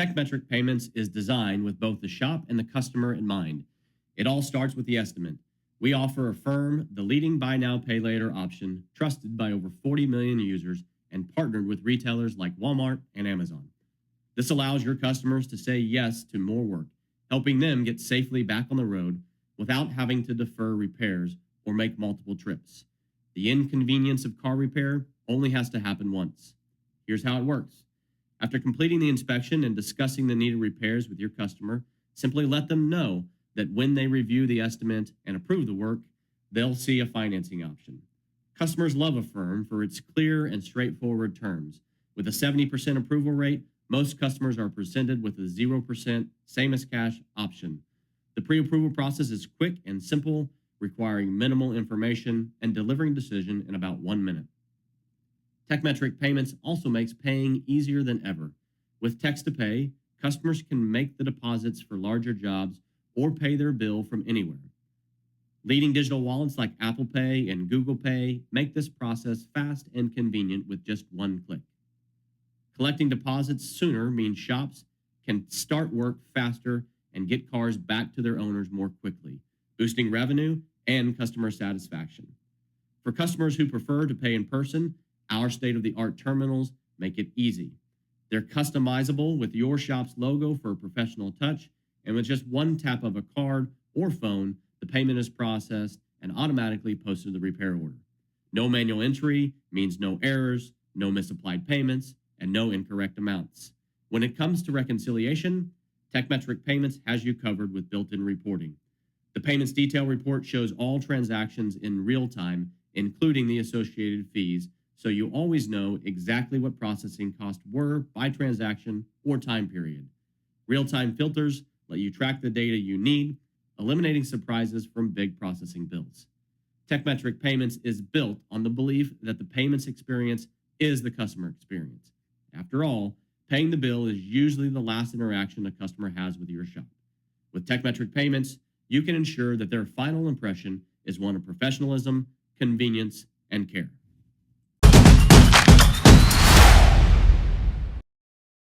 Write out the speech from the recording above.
Tekmetric Payments is designed with both the shop and the customer in mind. It all starts with the estimate. We offer Affirm, the leading buy now, pay later option, trusted by over 40 million users and partnered with retailers like Walmart and Amazon. This allows your customers to say yes to more work, helping them get safely back on the road without having to defer repairs or make multiple trips. The inconvenience of car repair only has to happen once. Here's how it works. After completing the inspection and discussing the needed repairs with your customer, simply let them know that when they review the estimate and approve the work, they'll see a financing option. Customers love Affirm for its clear and straightforward terms. With a 70% approval rate, most customers are presented with a 0% same as cash option. The pre-approval process is quick and simple, requiring minimal information and delivering decision in about 1 minute. Tekmetric Payments also makes paying easier than ever. With text to pay, customers can make the deposits for larger jobs or pay their bill from anywhere. Leading digital wallets like Apple Pay and Google Pay make this process fast and convenient with just one click. Collecting deposits sooner means shops can start work faster and get cars back to their owners more quickly, boosting revenue and customer satisfaction. For customers who prefer to pay in person, our state-of-the-art terminals make it easy. They're customizable with your shop's logo for a professional touch, and with just one tap of a card or phone, the payment is processed and automatically posted to the repair order. No manual entry means no errors, no misapplied payments, and no incorrect amounts. When it comes to reconciliation, Tekmetric Payments has you covered with built-in reporting. The payments detail report shows all transactions in real time, including the associated fees, so you always know exactly what processing costs were by transaction or time period. Real-time filters let you track the data you need, eliminating surprises from big processing bills. Tekmetric Payments is built on the belief that the payments experience is the customer experience. After all, paying the bill is usually the last interaction a customer has with your shop. With Tekmetric Payments, you can ensure that their final impression is one of professionalism, convenience, and care.